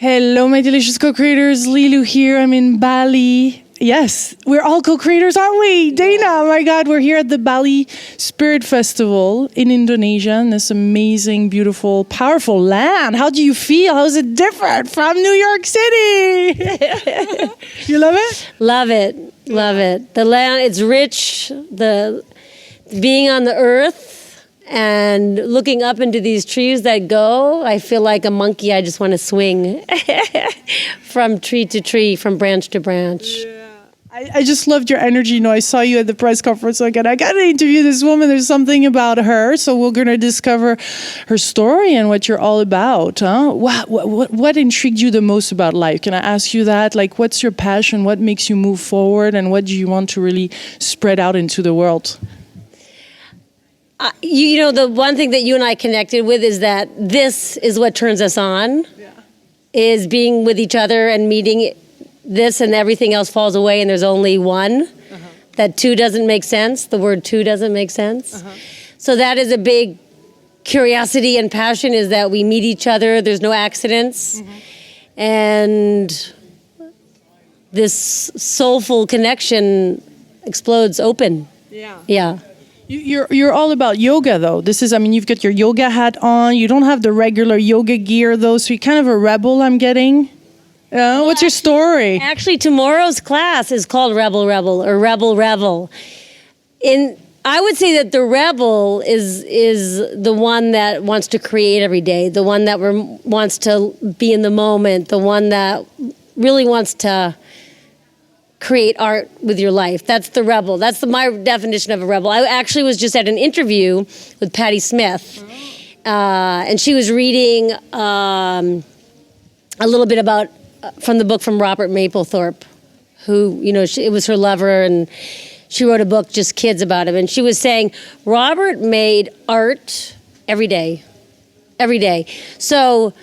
Hello, my delicious co-creators. Lilou here. I'm in Bali. Yes, we're all co-creators, aren't we? Dana, oh my God, we're here at the Bali Spirit Festival in Indonesia, in this amazing, beautiful, powerful land. How do you feel? How is it different from New York City? You love it? Love it. Love it. The land, it's rich. The being on the earth and looking up into these trees that go, I feel like a monkey. I just want to swing from tree to tree, from branch to branch. Yeah. I just loved your energy. You know, I saw you at the press conference again. I got to interview this woman. There's something about her. So we're going to discover her story and what you're all about. Huh? What intrigued you the most about life? Can I ask you that? Like, what's your passion? What makes you move forward? And what do you want to really spread out into the world? You know, the one thing that you and I connected with is that this is what turns us on, is being with each other and meeting this, and everything else falls away and there's only one. That two doesn't make sense. The word two doesn't make sense. So that is a big curiosity and passion, is that we meet each other. There's no accidents. And this soulful connection explodes open. Yeah. You're all about yoga, though. This is, I mean, you've got your yoga hat on. You don't have the regular yoga gear, though. So you're kind of a rebel, I'm getting. What's your story? Actually, tomorrow's class is called Rebel Rebel or Rebel Revel. I would say that the rebel is the one that wants to create every day, the one that wants to be in the moment, the one that really wants to create art with your life. That's the rebel. That's my definition of a rebel. I actually was just at an interview with Patti Smith, and she was reading a little bit about from the book from Robert Mapplethorpe, who, you know, it was her lover, and she wrote a book, Just Kids, about him. And she was saying Robert made art every day. So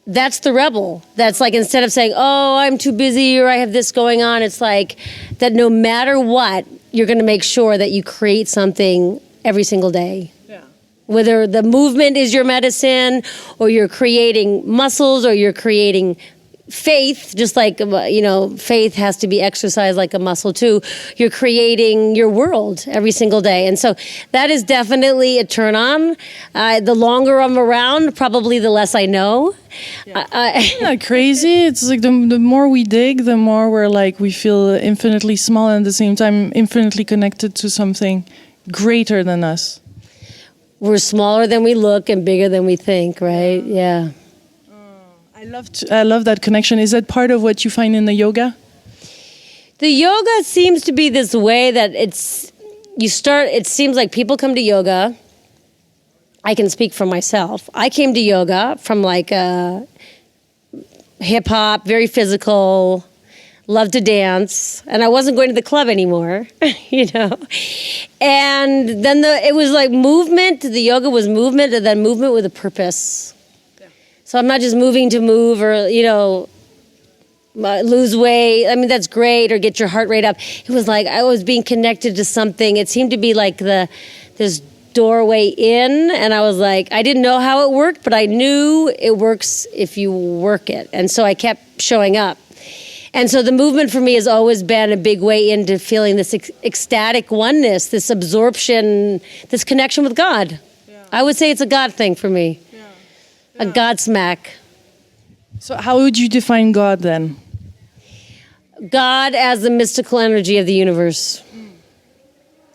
that's the rebel. That's like, instead of saying, oh, I'm too busy or I have this going on, it's like that no matter what, you're going to make sure that you create something every single day. Yeah. Whether the movement is your medicine, or you're creating muscles, or you're creating faith, just like, you know, faith has to be exercised like a muscle too. You're creating your world every single day. And so that is definitely a turn on. The longer I'm around, probably the less I know. Isn't that crazy? It's like the more we dig, the more we're like, we feel infinitely small and at the same time infinitely connected to something greater than us. We're smaller than we look and bigger than we think, right? Yeah. I love that connection. Is that part of what you find in the yoga? The yoga seems to be this way that it seems like people come to yoga. I can speak for myself. I came to yoga from like hip hop, very physical, love to dance, and I wasn't going to the club anymore, you know. And then it was like movement. The yoga was movement, and then movement with a purpose. So I'm not just moving to move, or, you know, lose weight. I mean, that's great, or get your heart rate up. It was like I was being connected to something. It seemed to be like this doorway in, and I was like, I didn't know how it worked, but I knew it works if you work it. And so I kept showing up. And so the movement for me has always been a big way into feeling this ecstatic oneness, this absorption, this connection with God. Yeah. I would say it's a God thing for me. A Godsmack. So how would you define God then? God as the mystical energy of the universe.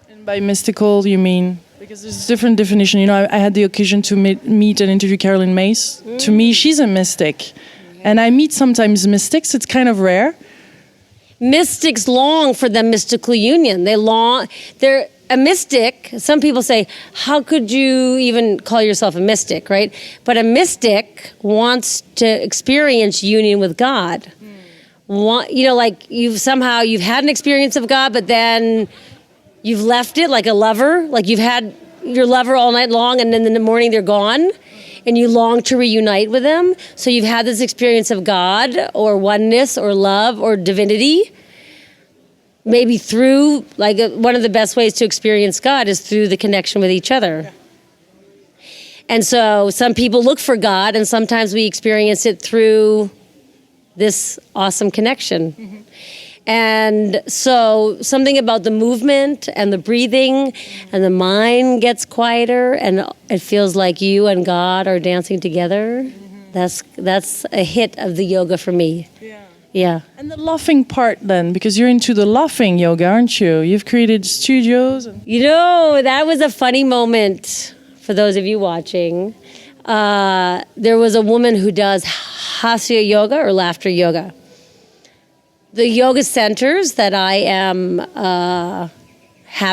And by mystical, you mean? Because there's a different definition. You know, I had the occasion to meet and interview Caroline Mace. To me, she's a mystic. And I meet sometimes mystics. It's kind of rare. Mystics long for the mystical union. They're a mystic. Some people say, how could you even call yourself a mystic, right? But a mystic wants to experience union with God. You know, like you've had an experience of God, but then you've left it, like a lover. Like you've had your lover all night long, and then in the morning they're gone, and you long to reunite with them. So you've had this experience of God, or oneness, or love, or divinity. Maybe through, one of the best ways to experience God is through the connection with each other. And so some people look for God, and sometimes we experience it through this awesome connection. And so something about the movement and the breathing and the mind gets quieter, and it feels like you and God are dancing together. That's a hit of the yoga for me. Yeah. And the laughing part then, because you're into the laughing yoga, aren't you? You've created studios. You know, that was a funny moment for those of you watching. There was a woman who does Hasya yoga or laughter yoga. The yoga centers that I am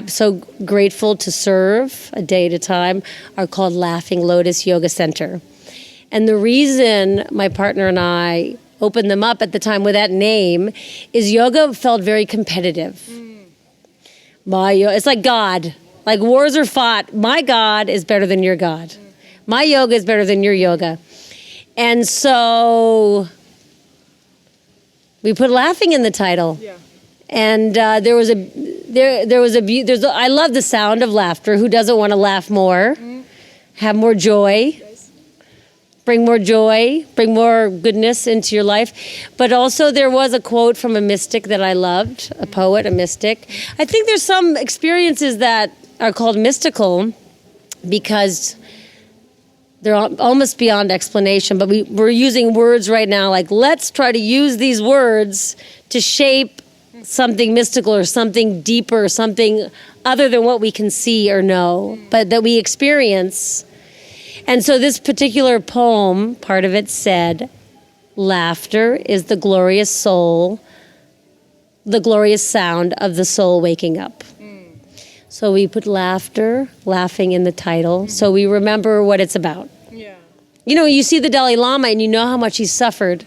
so grateful to serve a day at a time are called Laughing Lotus Yoga Center. And the reason my partner and I opened them up at the time with that name is yoga felt very competitive. It's like God. Like wars are fought. My God is better than your God. My yoga is better than your yoga. And so we put laughing in the title. Yeah. And I love the sound of laughter. Who doesn't want to laugh more? Have more joy. Bring more joy, bring more goodness into your life. But also there was a quote from a mystic that I loved, a poet, a mystic. I think there's some experiences that are called mystical because they're almost beyond explanation, but we're using words right now, like let's try to use these words to shape something mystical or something deeper, something other than what we can see or know, but that we experience. And so this particular poem, part of it said, laughter is the glorious soul, the glorious sound of the soul waking up. So we put laughing in the title, so we remember what it's about. Yeah. You know, you see the Dalai Lama and you know how much he's suffered.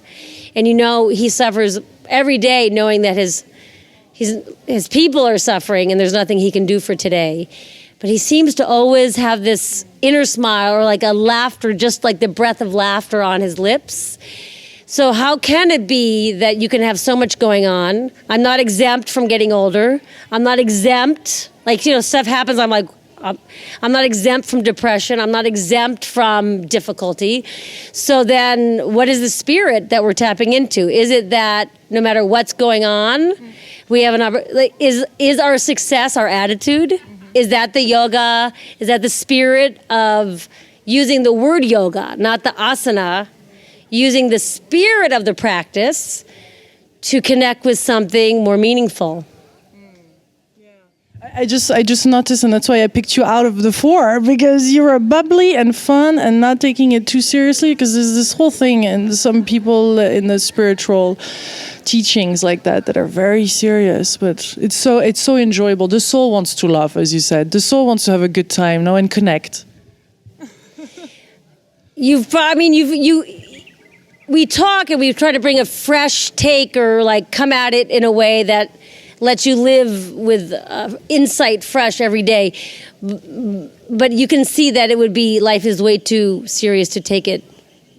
And you know he suffers every day knowing that his people are suffering and there's nothing he can do for today. But he seems to always have this inner smile or like a laughter, just like the breath of laughter on his lips. So how can it be that you can have so much going on? I'm not exempt from getting older. I'm not exempt. Like, you know, stuff happens. I'm like, I'm not exempt from depression. I'm not exempt from difficulty. So then what is the spirit that we're tapping into? Is it that no matter what's going on, we have is our success our attitude? Is that the yoga? Is that the spirit of using the word yoga, not the asana, using the spirit of the practice to connect with something more meaningful? I just noticed, and that's why I picked you out of the four, because you were bubbly and fun and not taking it too seriously, because there's this whole thing and some people in the spiritual teachings like that are very serious, but it's so enjoyable. The soul wants to laugh, as you said. The soul wants to have a good time, and connect. We talk and we try to bring a fresh take or like come at it in a way that lets you live with insight fresh every day. But you can see that life is way too serious to take it,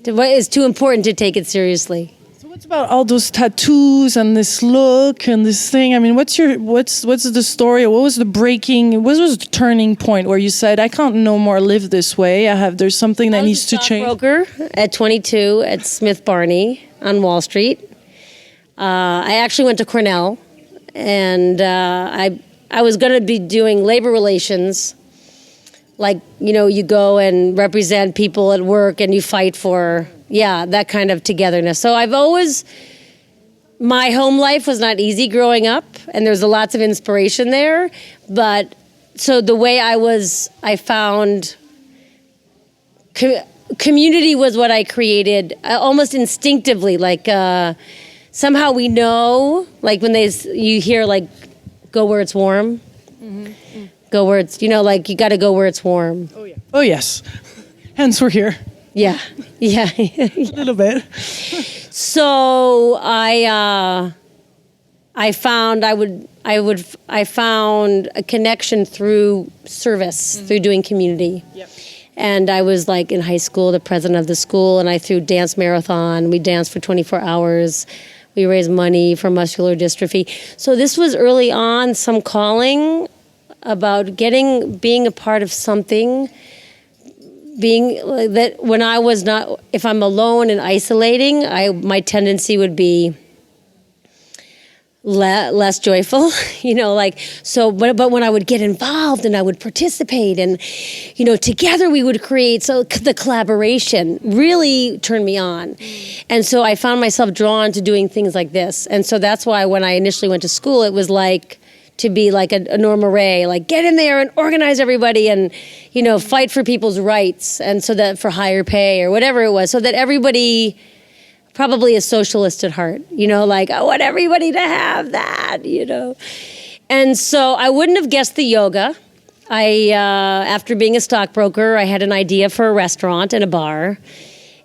it's too important to take it seriously. So what's about all those tattoos and this look and this thing? I mean, what's the story? What was the turning point where you said, I can't no more live this way. There's something that needs to change? I was a stockbroker at 22 at Smith Barney on Wall Street. I actually went to Cornell. And I was going to be doing labor relations, like, you know, you go and represent people at work and you fight for, that kind of togetherness. So my home life was not easy growing up, and there's lots of inspiration there. But so the way I found community was what I created almost instinctively, like, somehow we know, like when you hear like, go where it's warm. Mm-hmm. Go where it's, like you got to go where it's warm. Oh yeah. Oh yes. Hence we're here. Yeah. Yeah. A little bit. So I found a connection through service, through doing community. Yep. And I was like in high school, the president of the school, and I threw dance marathon. We danced for 24 hours. We raised money for muscular dystrophy. So this was early on, some calling about being a part of something being that when I was not, if I'm alone and isolating, my tendency would be less joyful, but when I would get involved and I would participate and, together we would create, so the collaboration really turned me on. And so I found myself drawn to doing things like this. And so that's why when I initially went to school, it was like to be like a Norma Ray, like get in there and organize everybody and, fight for people's rights. And so that for higher pay or whatever it was, so that everybody, probably a socialist at heart, I want everybody to have that, And so I wouldn't have guessed the yoga. After being a stockbroker, I had an idea for a restaurant and a bar.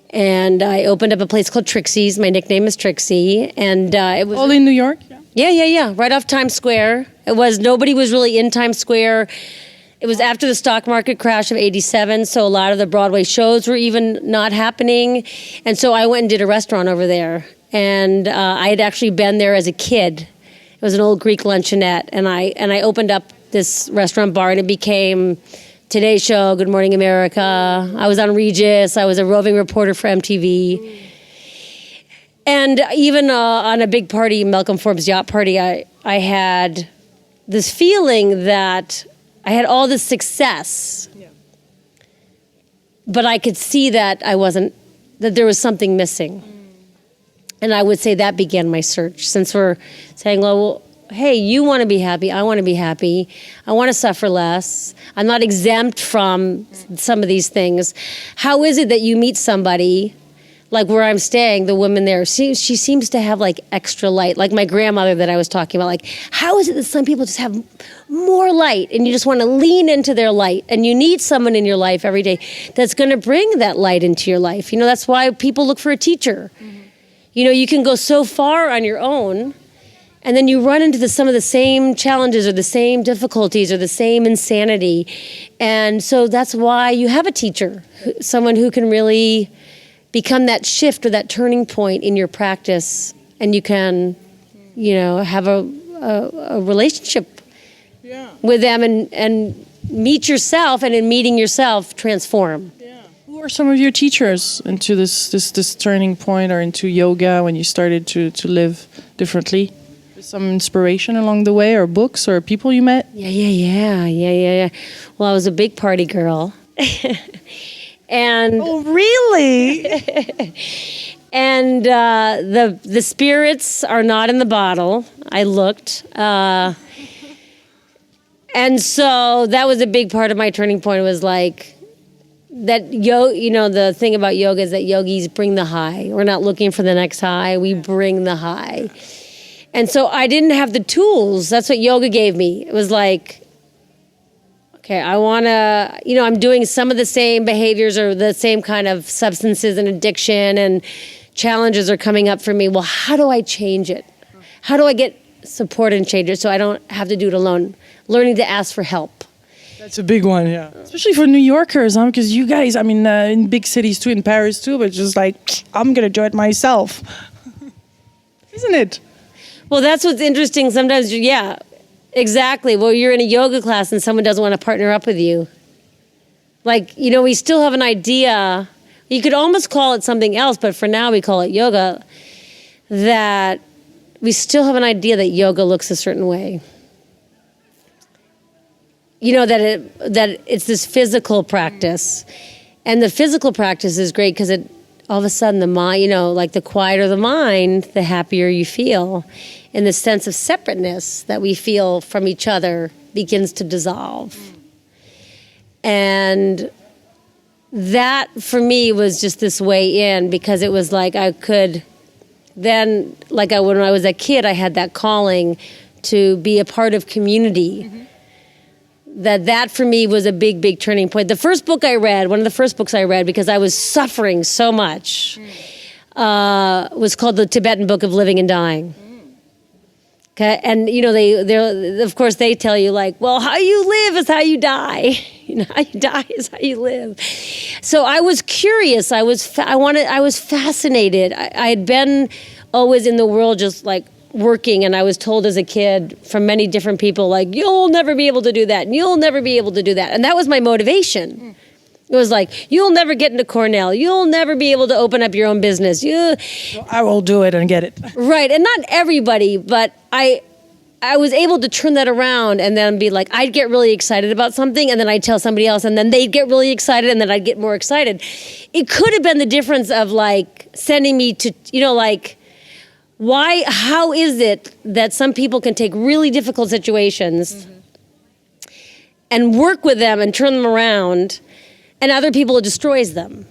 And I opened up a place called Trixie's. My nickname is Trixie. And it was all in New York? Yeah. Right off Times Square. Nobody was really in Times Square. It was after the stock market crash of '87, so a lot of the Broadway shows were even not happening. And so I went and did a restaurant over there. And I had actually been there as a kid. It was an old Greek luncheonette. And I opened up this restaurant bar, and it became Today Show, Good Morning America. I was on Regis. I was a roving reporter for MTV. And even on a big party, Malcolm Forbes' yacht party, I had this feeling that I had all this success, but I could see that that there was something missing. And I would say that began my search. Since we're saying, well, hey, you want to be happy, I want to be happy, I want to suffer less, I'm not exempt from some of these things. How is it that you meet somebody, like where I'm staying, the woman there, she seems to have like extra light, like my grandmother that I was talking about. Like, how is it that some people just have more light and you just want to lean into their light, and you need someone in your life every day that's going to bring that light into your life? That's why people look for a teacher. Mm-hmm. You can go so far on your own, and then you run into some of the same challenges or the same difficulties or the same insanity. And so that's why you have a teacher, someone who can really become that shift or that turning point in your practice, and you can, have a relationship with them and meet yourself, and in meeting yourself, transform. Yeah. Who are some of your teachers into this turning point or into yoga when you started to live differently? Some inspiration along the way, or books, or people you met? Yeah. Well, I was a big party girl. And oh, really? And the spirits are not in the bottle. I looked. And so that was a big part of my turning point. It was like that the thing about yoga is that yogis bring the high. We're not looking for the next high. We bring the high. And so I didn't have the tools. That's what yoga gave me. It was like, okay, I want to, I'm doing some of the same behaviors or the same kind of substances and addiction, and challenges are coming up for me. Well, how do I change it? How do I get support and change it so I don't have to do it alone? Learning to ask for help. That's a big one, yeah. Especially for New Yorkers, because you guys, in big cities too, in Paris too, but just like, I'm going to do it myself. Isn't it? Well, that's what's interesting. Sometimes, yeah, exactly. Well, you're in a yoga class and someone doesn't want to partner up with you. Like, we still have an idea. You could almost call it something else, but for now we call it yoga. That we still have an idea that yoga looks a certain way. That it's this physical practice. And the physical practice is great because all of a sudden the mind, like the quieter the mind, the happier you feel. And the sense of separateness that we feel from each other begins to dissolve. And that, for me, was just this way in, because it was like I could then, when I was a kid, I had that calling to be a part of community. Mm-hmm. That for me was a big, big turning point. One of the first books I read, because I was suffering so much, was called The Tibetan Book of Living and Dying. Okay, and they of course they tell you like, well, how you live is how you die. How you die is how you live. So I was curious. I was fascinated. I had been always in the world, just like working, and I was told as a kid from many different people, like, you'll never be able to do that, and you'll never be able to do that, and that was my motivation. It was like, you'll never get into Cornell. You'll never be able to open up your own business. I will do it and get it. Right. And not everybody, but I was able to turn that around and then be like, I'd get really excited about something and then I'd tell somebody else and then they'd get really excited and then I'd get more excited. It could have been the difference of like sending me to, like, how is it that some people can take really difficult situations and work with them and turn them around, and other people it destroys them?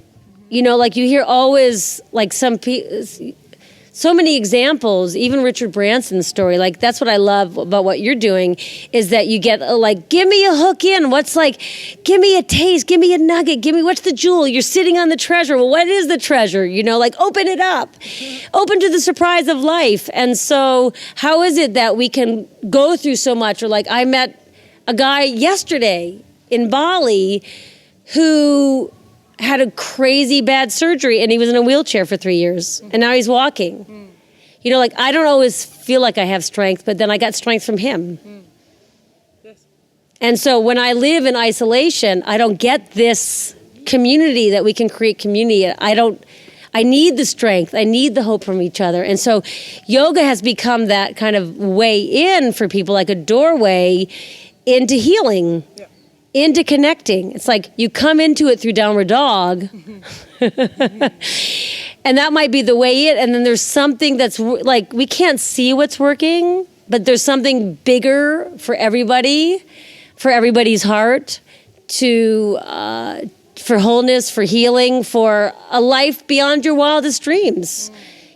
Like you hear always like so many examples, even Richard Branson's story. Like that's what I love about what you're doing is that you get like, give me a hook in. Give me a taste, give me a nugget, what's the jewel? You're sitting on the treasure. Well, what is the treasure? Like open it up, open to the surprise of life. And so how is it that we can go through so much? Or like I met a guy yesterday in Bali who had a crazy bad surgery and he was in a wheelchair for 3 years and now he's walking. Like I don't always feel like I have strength, but then I got strength from him. Yes. And so when I live in isolation, I don't get this community that we can create community. I need the strength. I need the hope from each other. And so yoga has become that kind of way in for people, like a doorway into healing. Yeah. Into connecting. It's like you come into it through downward dog and that might be the way and then there's something that's like we can't see what's working, but there's something bigger for everybody, for everybody's heart, for wholeness, for healing, for a life beyond your wildest dreams.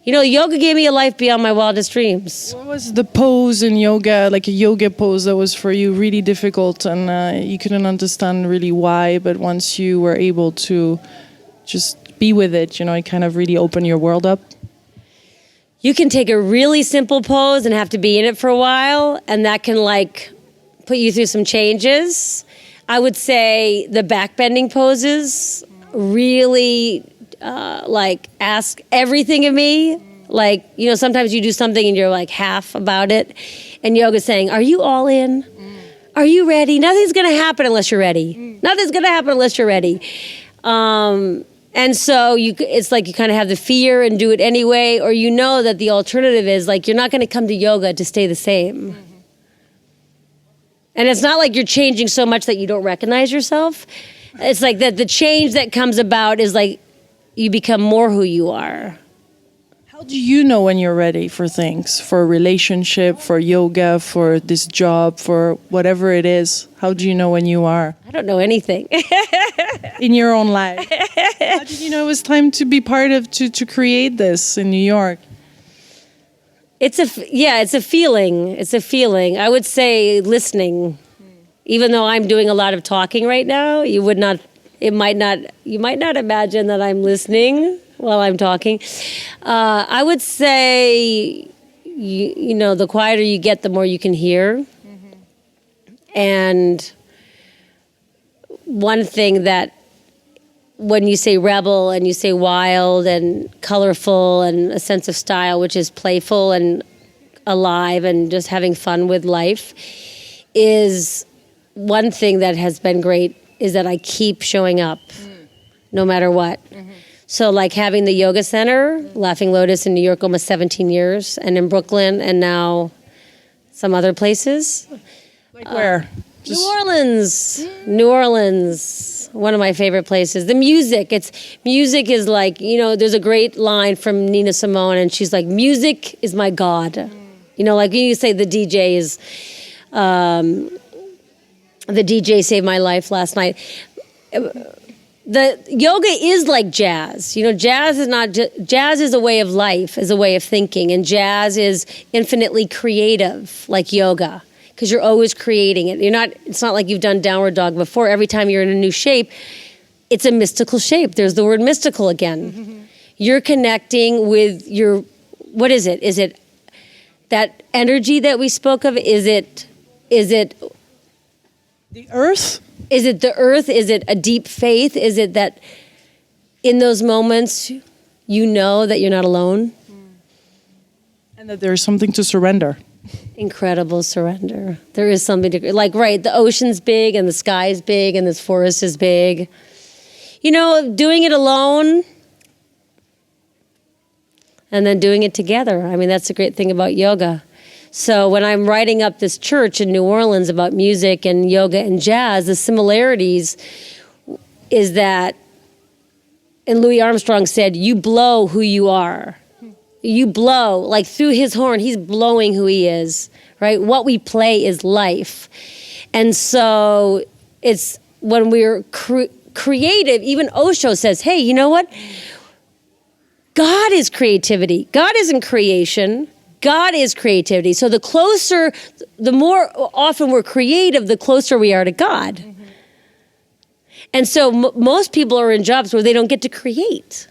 Yoga gave me a life beyond my wildest dreams. What was the pose in yoga, like a yoga pose that was for you really difficult and you couldn't understand really why, but once you were able to just be with it, it kind of really opened your world up? You can take a really simple pose and have to be in it for a while, and that can like put you through some changes. I would say the backbending poses really like ask everything of me. Like, sometimes you do something and you're like half about it. And yoga's saying, are you all in? Are you ready? Nothing's going to happen unless you're ready. Nothing's going to happen unless you're ready. And so it's like you kind of have the fear and do it anyway, or that the alternative is like you're not going to come to yoga to stay the same. And it's not like you're changing so much that you don't recognize yourself. It's like that the change that comes about is like you become more who you are. How do you know when you're ready for things, for a relationship, for yoga, for this job, for whatever it is? How do you know when you are? I don't know anything. In your own life. How did you know it was time to be part of, to create this in New York? It's a feeling. It's a feeling. I would say listening. Even though I'm doing a lot of talking right now, you might not imagine that I'm listening while I'm talking. I would say, the quieter you get, the more you can hear. And one thing that when you say rebel and you say wild and colorful and a sense of style, which is playful and alive and just having fun with life, is one thing that has been great is that I keep showing up no matter what. So like having the yoga center, Laughing Lotus in New York, almost 17 years, and in Brooklyn, and now some other places. Like where? New Orleans, one of my favorite places. The music is like, there's a great line from Nina Simone, and she's like, music is my God. Like you say the DJ is, the DJ saved my life last night. The yoga is like jazz. Jazz is a way of life, is a way of thinking, and jazz is infinitely creative, like yoga, because you're always creating it. It's not like you've done downward dog before. Every time you're in a new shape, it's a mystical shape. There's the word mystical again. You're connecting with what is it? Is it that energy that we spoke of? Is it the earth? Is it the earth? Is it a deep faith? Is it that in those moments that you're not alone? And that there's something to surrender. Incredible surrender. There is something to, the ocean's big and the sky's big and this forest is big. doing it alone and then doing it together. I mean, that's the great thing about yoga. So when I'm writing up this church in New Orleans about music and yoga and jazz, the similarities is that, and Louis Armstrong said, you blow who you are. You blow, like through his horn, he's blowing who he is, right? What we play is life. And so it's when we're creative, even Osho says, hey, you know what? God is creativity. God isn't creation. God is creativity. So the more often we're creative, the closer we are to God. Mm-hmm. And so most people are in jobs where they don't get to create.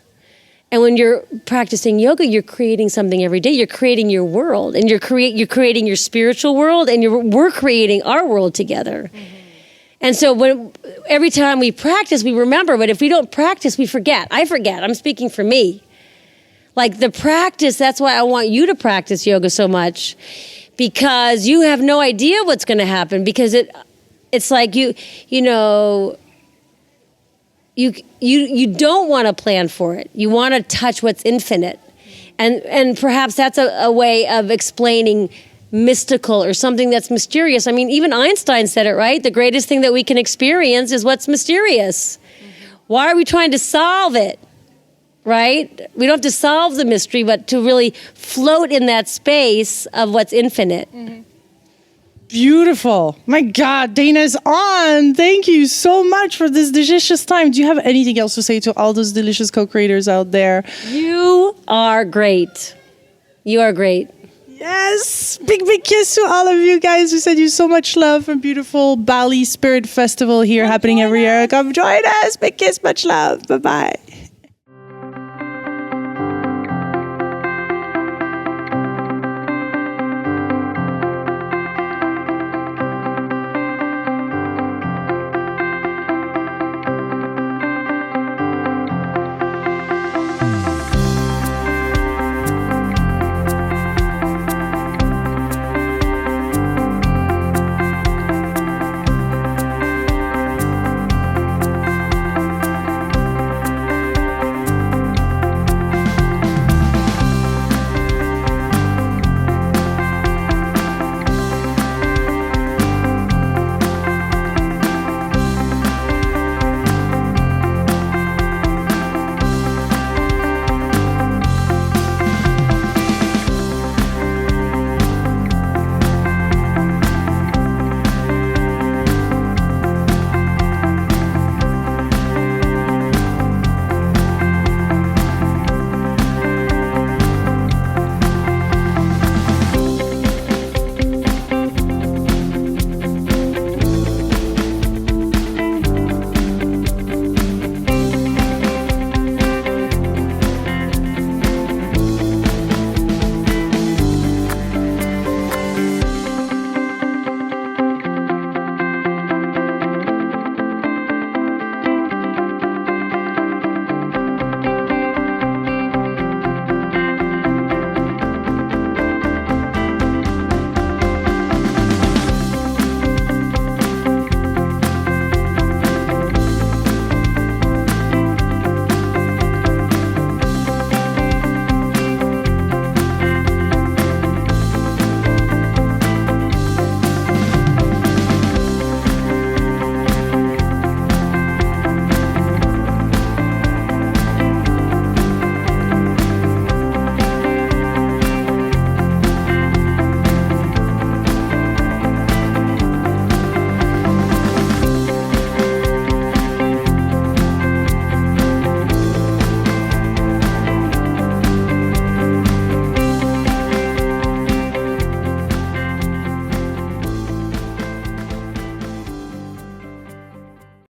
And when you're practicing yoga, you're creating something every day. You're creating your world, and you're creating your spiritual world, and we're creating our world together. Mm-hmm. And so every time we practice, we remember. But if we don't practice, we forget. I forget. I'm speaking for me. Like the practice, that's why I want you to practice yoga so much, because you have no idea what's going to happen, because it's like you don't want to plan for it. You want to touch what's infinite. And perhaps that's a way of explaining mystical or something that's mysterious. I mean, even Einstein said it, right? The greatest thing that we can experience is what's mysterious. Mm-hmm. Why are we trying to solve it? Right? We don't have to solve the mystery, but to really float in that space of what's infinite. Mm-hmm. Beautiful. My God, Dana's on. Thank you so much for this delicious time. Do you have anything else to say to all those delicious co-creators out there? You are great. You are great. Yes. Big kiss to all of you guys. We send you so much love from beautiful Bali Spirit Festival here happening every year. Come join us. Big kiss, much love. Bye-bye.